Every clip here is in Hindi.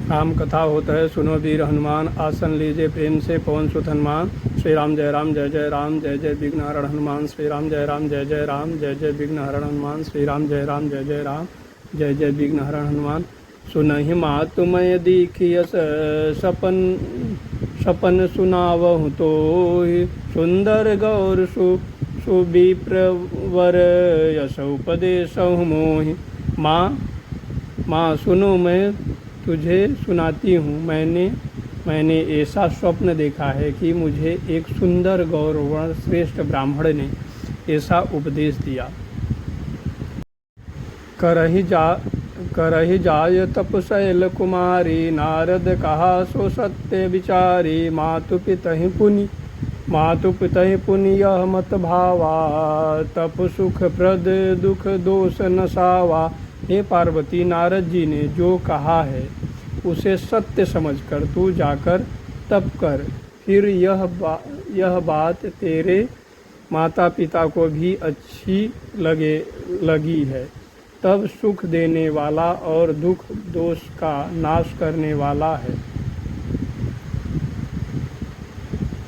राम कथा होता है, सुनो वीर हनुमान, आसन लीजिए प्रेम से पवन सुत हनुमान। श्री राम जय जय राम, जय जय विघ्नहरण हनुमान। श्री राम जय जय राम, जय जय विघ्नहरण हनुमान। श्री राम जय जय राम, जय जय विघ्नहरण हनुमान। सुनहि मातु मैं दीखियस सपन सपन सुनावहु तोहि, सुंदर गौर सुविप्रवर यश उपदेशहु मोहि। माँ सुनो, मैं तुझे सुनाती हूँ। मैंने ऐसा स्वप्न देखा है कि मुझे एक सुंदर गौरवर्ण श्रेष्ठ ब्राह्मण ने ऐसा उपदेश दिया। करहि जाय तपशैल कुमारी, नारद कहा सो सत्य विचारी। मातु पितहि पुनि यह मत भावा, तप सुख प्रद दुख दोष नसावा। हे पार्वती, नारद जी ने जो कहा है उसे सत्य समझकर तू जाकर तप कर। फिर यह बात तेरे माता पिता को भी अच्छी लगी है। तब सुख देने वाला और दुख दोष का नाश करने वाला है।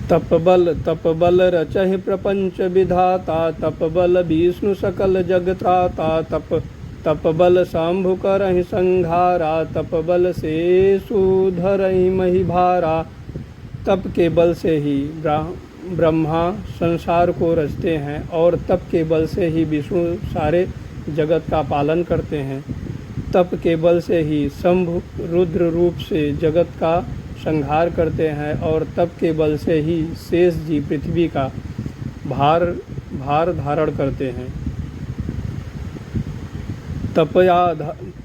तपबल रचहि प्रपंच विधाता, तपबल विष्णु सकल जगत्राता। तपबल शंभु करहि संघारा, तपबल से सुधरहि मही भारा। तप के बल से ही ब्रह्मा संसार को रचते हैं और तप के बल से ही विष्णु सारे जगत का पालन करते हैं। तप के बल से ही शंभु रुद्र रूप से जगत का संहार करते हैं और तप के बल से ही शेष जी पृथ्वी का भार धारण करते हैं।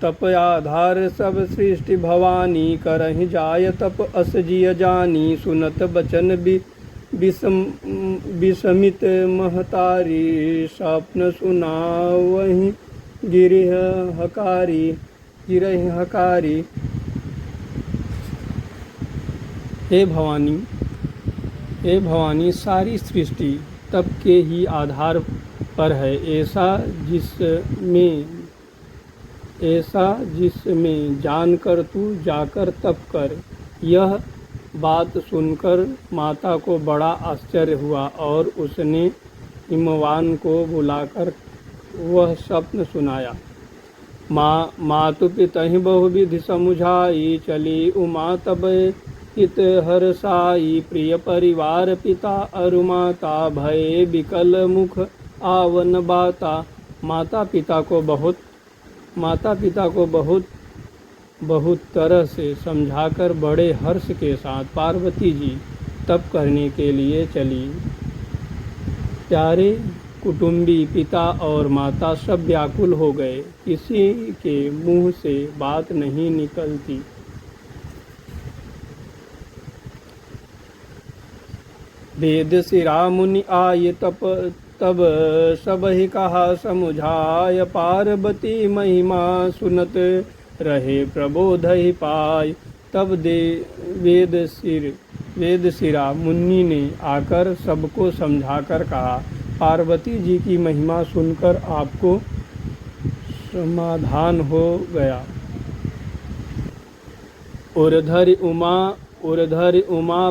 तपयाधार सब सृष्टि भवानी, करहि जाय तप अस जिय जानी। सुनत बचन विसमित महतारी, स्वप्न सुनावहि गिरहि हकारी। हे भवानी, सारी सृष्टि तप के ही आधार पर है। ऐसा जिसमें जानकर तू जाकर तप कर। यह बात सुनकर माता को बड़ा आश्चर्य हुआ और उसने हिमवान को बुलाकर वह स्वप्न सुनाया। मातु पितहि बहुविधि समुझाई, चली उमा तब हित हरसाई। प्रिय परिवार पिता अरु माता, भय विकल मुख आवन बाता। माता पिता को बहुत तरह से समझाकर बड़े हर्ष के साथ पार्वती जी तप करने के लिए चली। प्यारे कुटुंबी पिता और माता सब व्याकुल हो गए। किसी के मुंह से बात नहीं निकलती। वेद सिरा मुनि आये तब सबहि कहा समुझाय। पार्वती महिमा सुनत रहे प्रबोधहि पाय। तब वेद सिरा मुनि ने आकर सबको समझाकर कहा, पार्वती जी की महिमा सुनकर आपको समाधान हो गया। उर्धरि उमा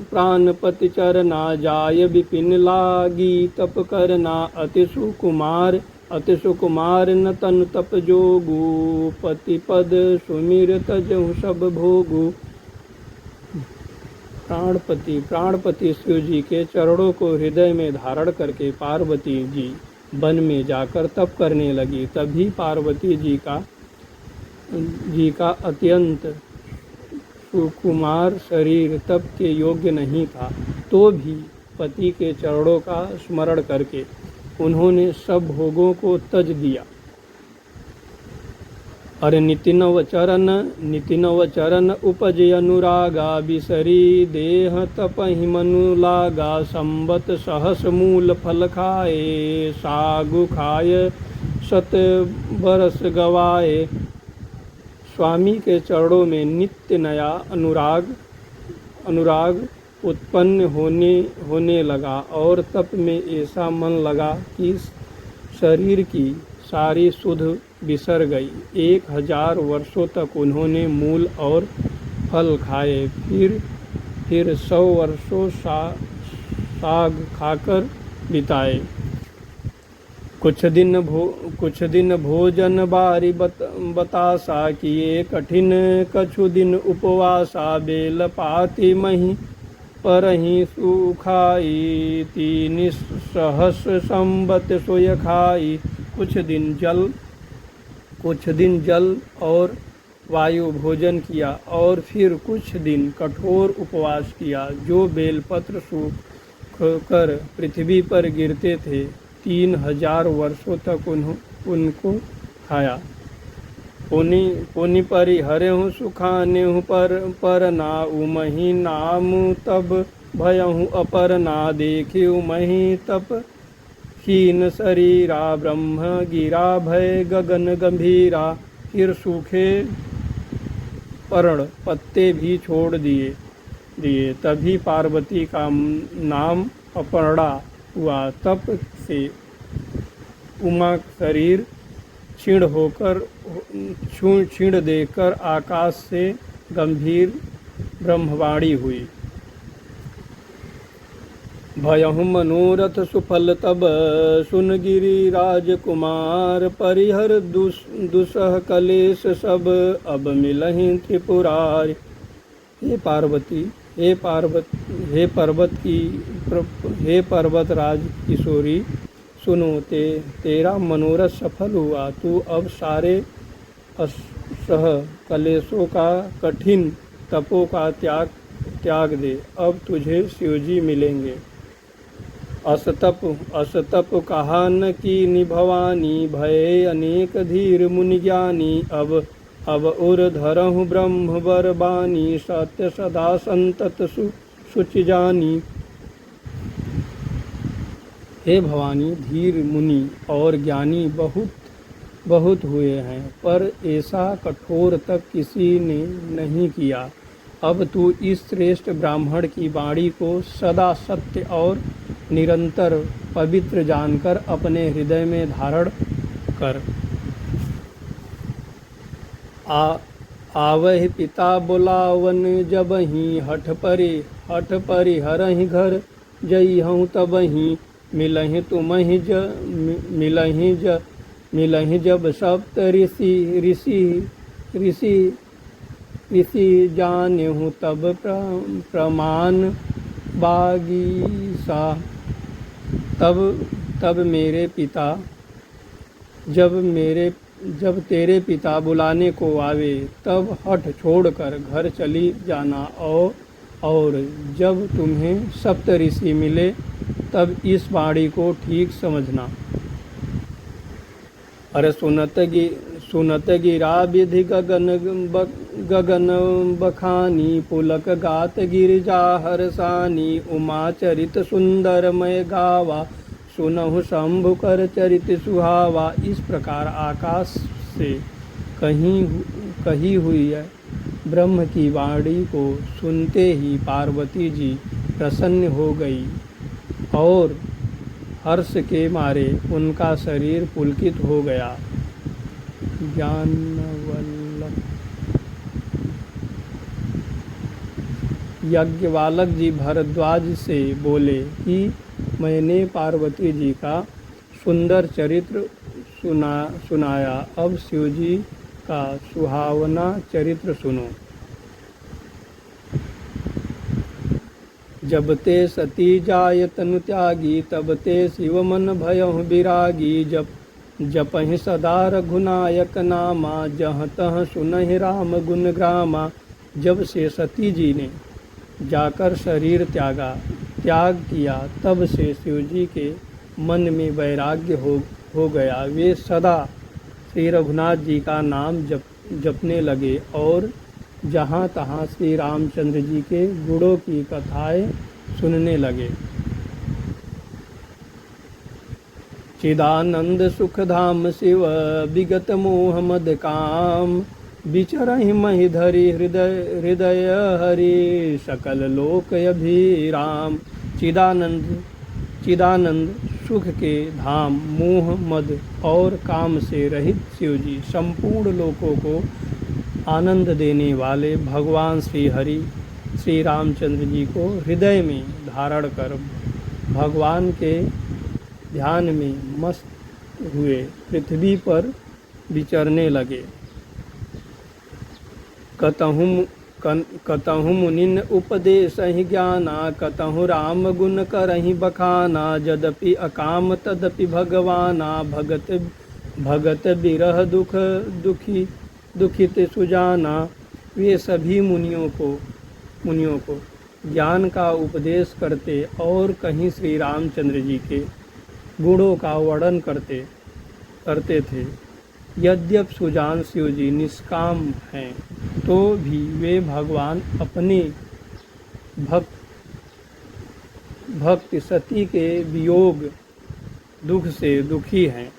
प्राणपति चरना, जाय विपिन लागी तप करना। अति सुकुमार न तन तप जोगु, पति पद सुमिर तजहु सब भोगु। प्राणपति शिव जी के चरणों को हृदय में धारण करके पार्वती जी वन में जाकर तप करने लगी। तभी पार्वती जी का अत्यंत सुकुमार शरीर तप के योग्य नहीं था, तो भी पति के चरणों का स्मरण करके उन्होंने सब भोगों को त्यज दिया। अरे नितिनव चरण उपजय अनुरागा, बिसरी देह तपहि मनु लागा। संबत सहस मूल फल खाए, सागु खाए सत बरस गवाए। स्वामी के चरणों में नित्य नया अनुराग उत्पन्न होने लगा और तप में ऐसा मन लगा कि शरीर की सारी सुध बिसर गई। 1000 वर्षों तक उन्होंने मूल और फल खाए, फिर 100 वर्षों साग खाकर बिताए। कुछ दिन भोजन बारी बतासा किए, कठिन कछु दिन उपवासा। बेल पाती मही परही सुखाई, 3 सहस्र संबत सोय खाई। कुछ दिन जल और वायु भोजन किया और फिर कुछ दिन कठोर उपवास किया। जो बेलपत्र सूख कर पृथ्वी पर गिरते थे, 3000 वर्षों तक उनको खाया। पुनि परिहरहु सुखानेहु पर नाउ मही नाम, तब भयहु अपर ना देखिउ मही तप। हीन शरीरा ब्रह्म गिरा भय गगन गंभीरा। फिर सूखे पर्ण पत्ते भी छोड़ दिए। तभी पार्वती का नाम अपर्णा हुआ। तप से उमा शरीर क्षीण देकर आकाश से गंभीर ब्रह्मवाणी हुई। भयहु मनोरथ सुफल तब सुन गिरिराज कुमार, परिहर दुसह कलेश सब अब मिलहि त्रिपुरारि। हे पर्वत राज किशोरी, सुनो तेरा मनोरथ सफल हुआ। तू अब सारे असह कलेशों का, कठिन तपों का त्याग दे। अब तुझे शिवजी मिलेंगे। असतप कहा न कीनि भवानी, भय अनेक धीर मुनि ज्ञानी। अब उर धरहु ब्रह्म वर बानी, सत्य सदा संतत सुचि जानी। हे भवानी, धीर मुनि और ज्ञानी बहुत हुए हैं, पर ऐसा कठोर तप किसी ने नहीं किया। अब तू इस श्रेष्ठ ब्राह्मण की वाणी को सदा सत्य और निरंतर पवित्र जानकर अपने हृदय में धारण कर। आवहि पिता बुलावन जबहि, हठ परि हरहि घर जइहउँ तबहि। मिलहि जब सप्त ऋषि जानेहु, तब प्रमाण बागीसा। तब मेरे पिता जब तेरे पिता बुलाने को आवे, तब हठ छोड़कर घर चली जाना। और जब तुम्हें सप्त ऋषि मिले, तब इस वाणी को ठीक समझना। अरे सुनत गिरा विधि गगन बखानी, पुलक गात गिरिजा हरसानी। उमा चरित सुंदर मय गावा, सुनहु शंभु कर चरित सुहावा। इस प्रकार आकाश से कही हुई है ब्रह्म की वाणी को सुनते ही पार्वती जी प्रसन्न हो गई और हर्ष के मारे उनका शरीर पुलकित हो गया। ज्ञानवल्लभ यज्ञवालक जी भरद्वाज से बोले कि मैंने पार्वती जी का सुंदर चरित्र सुनाया। अब शिवजी का सुहावना चरित्र सुनो। जब ते सती जाय तनु त्यागी, तब ते शिव मन भयहु बिरागी। जपहि सदा रघुनायक नामा, जहाँ तहाँ सुनहि राम गुण ग्रामा। जब से सती जी ने जाकर शरीर त्याग किया, तब से शिवजी के मन में वैराग्य हो गया। वे सदा श्री रघुनाथ जी का नाम जपने लगे और जहाँ तहाँ श्री रामचंद्र जी के गुणों की कथाएं सुनने लगे। चिदानंद सुखधाम शिव विगत मोह मद काम, विचरहि महि धरि हृदय हरि, सकल लोक अभिराम। चिदानंद सुख के धाम मोह मद और काम से रहित शिव जी संपूर्ण लोकों को आनंद देने वाले भगवान श्री हरि श्री रामचंद्र जी को हृदय में धारण कर भगवान के ध्यान में मस्त हुए पृथ्वी पर विचरने लगे। कतहु मुनिन उपदेश ही ज्ञाना, कतहु राम गुण करहि बखाना, यद्यपि अकाम तदपि भगवाना, भगत बिरह दुखित सुजाना। वे सभी मुनियों को ज्ञान का उपदेश करते और कहीं श्री रामचंद्र जी के गुणों का वर्णन करते थे। यद्यपि सुजान शिव जी निष्काम हैं तो भी वे भगवान अपने भक्ति सती के वियोग दुख से दुखी हैं।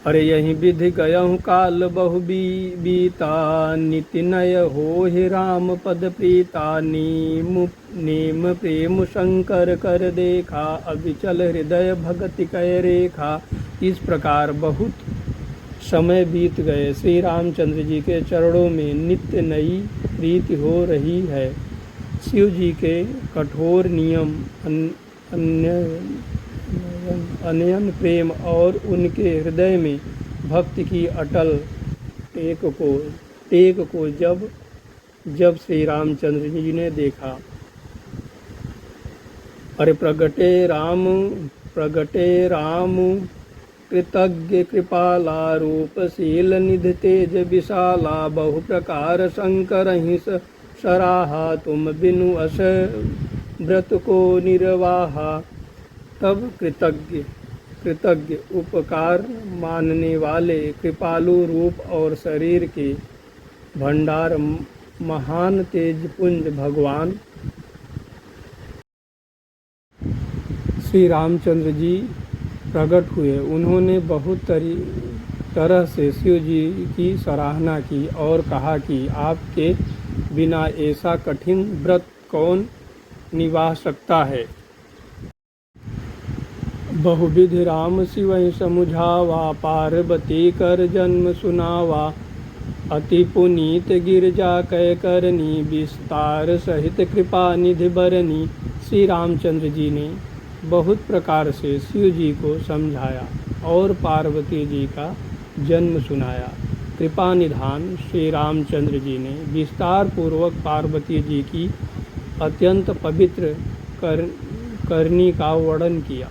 अरे यही विधि गयहु काल बहु बीता, निति नय हो ही राम पद प्रीता। नेम प्रेम शंकर कर देखा, अविचल हृदय भगति कै रेखा। इस प्रकार बहुत समय बीत गए। श्री रामचंद्र जी के चरणों में नित्य नई प्रीति हो रही है। शिव जी के कठोर नियम अनन्य प्रेम और उनके हृदय में भक्ति की अटल टेक को जब श्री रामचंद्र जी ने देखा। अरे प्रगटे राम कृतज्ञ कृपाला, रूपशील निधि तेज विशाला। बहु प्रकार शंकर ही सराहा, तुम बिनु अस व्रत को निर्वाहा। तब कृतज्ञ उपकार मानने वाले कृपालु रूप और शरीर के भंडार महान तेजपुंज भगवान श्री रामचंद्र जी प्रकट हुए। उन्होंने बहुत तरह से शिव जी की सराहना की और कहा कि आपके बिना ऐसा कठिन व्रत कौन निभा सकता है। बहुविधि राम शिवहि समुझावा, पार्वती कर जन्म सुनावा। अति पुनीत गिरजा कै करनी, विस्तार सहित कृपा निधि बरनी। श्री रामचंद्र जी ने बहुत प्रकार से शिव जी को समझाया और पार्वती जी का जन्म सुनाया। कृपा निधान श्री रामचंद्र जी ने विस्तार पूर्वक पार्वती जी की अत्यंत पवित्र करनी का वर्णन किया।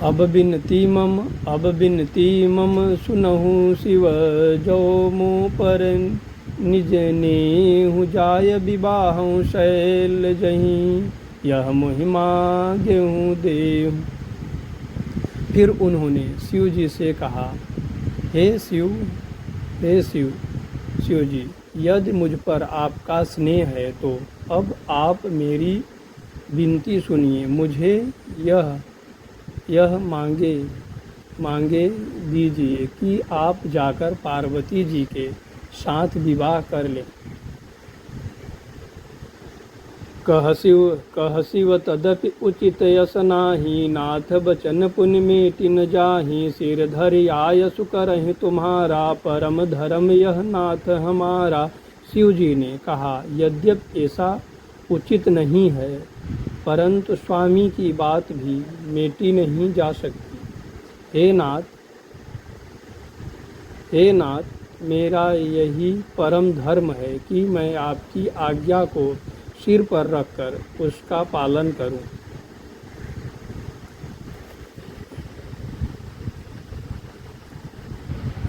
अब बिनती मम सुनहु शिव, जो मुँह पर निज नेहु जाय विवाहु शैल जहीं। यह महिमा गेहूँ देहु। फिर उन्होंने शिव जी से कहा, हे शिव जी, यदि मुझ पर आपका स्नेह है तो अब आप मेरी विनती सुनिए। मुझे यह मांगे दीजिए कि आप जाकर पार्वती जी के साथ विवाह कर लें। कह शिव तदपि उचित यस नाही, नाथ बचन पुण्य मेटि न जाहि। सिर धरि आयसु करहि तुम्हारा, परम धर्म यह नाथ हमारा। शिव जी ने कहा, यद्यपि ऐसा उचित नहीं है, परंतु स्वामी की बात भी मेटी नहीं जा सकती। हे नाथ, मेरा यही परम धर्म है कि मैं आपकी आज्ञा को सिर पर रखकर उसका पालन करूं।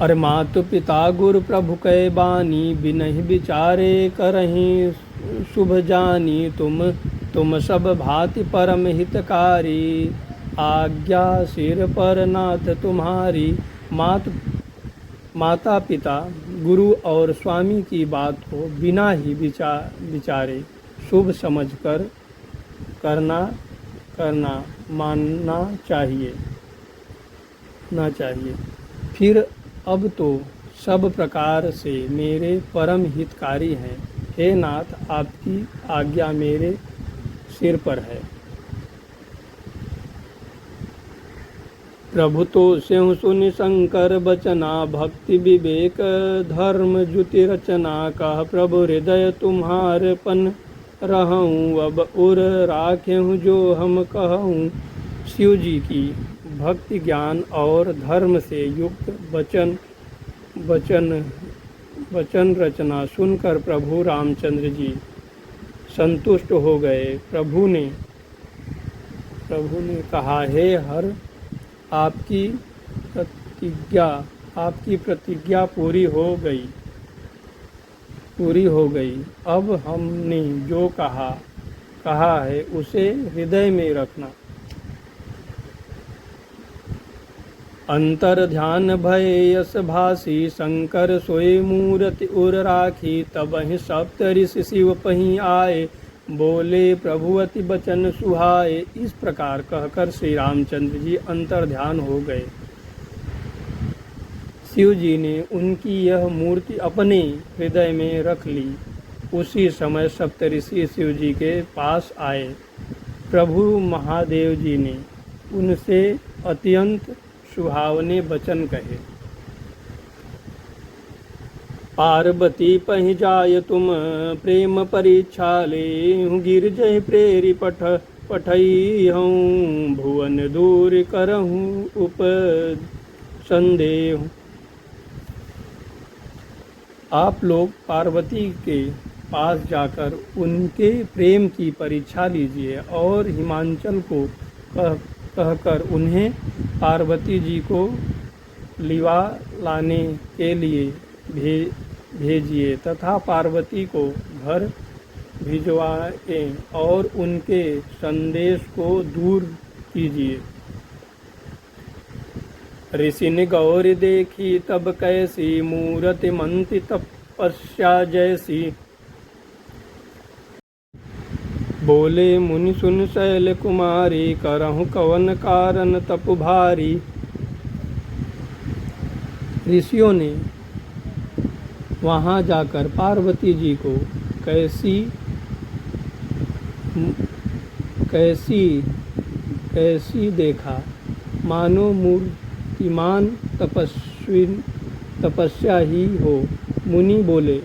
अरे मातु पिता गुरु प्रभु कै बानी, बिनहि विचारे करहीं शुभ जानी। तुम सब भांति परम हितकारी, आज्ञा सिर पर नाथ तुम्हारी। माता पिता गुरु और स्वामी की बात को बिना ही विचारे शुभ समझकर मानना चाहिए। फिर अब तो सब प्रकार से मेरे परम हितकारी हैं। हे नाथ, आपकी आज्ञा मेरे सिर पर है। प्रभु तो स्यों सुनि शंकर बचना, भक्ति विवेक धर्म जुति रचना। कह प्रभु हृदय तुम्हारपन रहूं, अब उर राखें जो हम कहूँ। शिव जी की भक्ति ज्ञान और धर्म से युक्त वचन रचना सुनकर प्रभु रामचंद्र जी संतुष्ट हो गए। प्रभु ने कहा, हे हर, आपकी प्रतिज्ञा पूरी हो गई। अब हमने जो कहा है उसे हृदय में रखना। अंतर ध्यान भय यस भासी, शंकर सोई मूरति उर राखी। तबहि सप्त ऋषि शिव पहीं आए, बोले प्रभु अति बचन सुहाए। इस प्रकार कहकर श्री रामचंद्र जी अंतर ध्यान हो गए। शिव जी ने उनकी यह मूर्ति अपने हृदय में रख ली। उसी समय सप्तऋषि शिव जी के पास आए। प्रभु महादेव जी ने उनसे अत्यंत सुहावने वचन कहे। पार्वती पहि जाय तुम प्रेम परीक्षा ले, गिरजय प्रेरी पठई हूँ। भुवन दूर करहूँ उप संदेह। आप लोग पार्वती के पास जाकर उनके प्रेम की परीक्षा लीजिए और हिमांचल को कहकर उन्हें पार्वती जी को लिवा लाने के लिए भेजिए तथा पार्वती को घर भिजवाएं और उनके संदेश को दूर कीजिए। ऋषि ने गौर देखी तब कैसी, मूरति मंति तपस्या जैसी। बोले मुनि सुन शैल कुमारी, करहु कवन कारण तप भारी। ऋषियों ने वहाँ जाकर पार्वती जी को कैसी देखा, मानो मूर्तिमान तपस्या ही हो। मुनि बोले,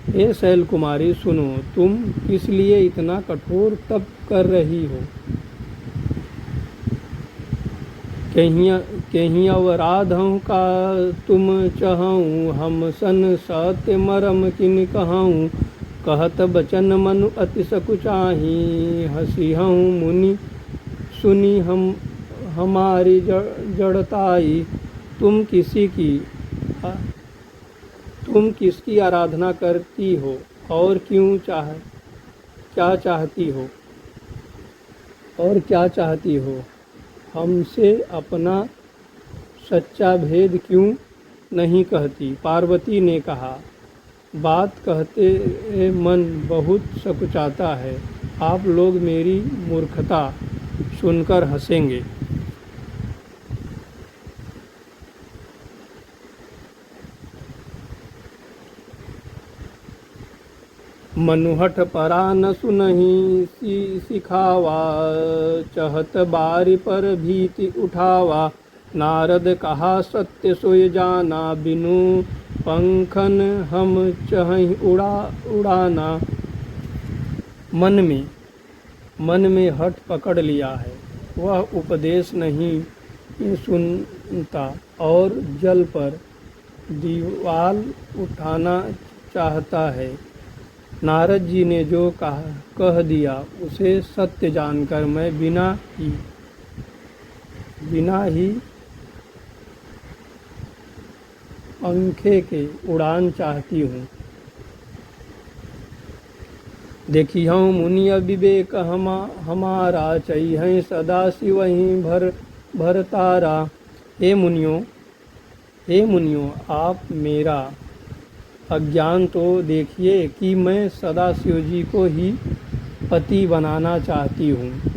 हे शैल कुमारी सुनो, तुम किस लिए इतना कठोर तप कर रही हो? कहीं अवराधों का तुम चहूँ, हम सन सत्य मरम किन कहूँ। कहत बचन मनु अति सकुचाही, हसी हूँ मुनि सुनी हमारी जड़ताई। तुम किसकी आराधना करती हो और क्या चाहती हो? हमसे अपना सच्चा भेद क्यों नहीं कहती? पार्वती ने कहा, बात कहते मन बहुत सकुचाता है। आप लोग मेरी मूर्खता सुनकर हंसेंगे। मनुहठ परा न सुनहि सिखावा, चहत बारी पर भीति उठावा। नारद कहा सत्य सोय जाना, बिनु पंखन हम चहहि उड़ाना। मन में हठ पकड़ लिया है, वह उपदेश नहीं सुनता और जल पर दीवाल उठाना चाहता है। नारद जी ने जो कह दिया उसे सत्य जानकर मैं बिना ही पंखे के उड़ान चाहती हूँ। देखी हूँ मुनि विवेक हमारा, चाहिए सदा शिवहीं भर तारा। हे मुनियों, आप मेरा अज्ञान तो देखिए कि मैं सदा शिव जी को ही पति बनाना चाहती हूँ।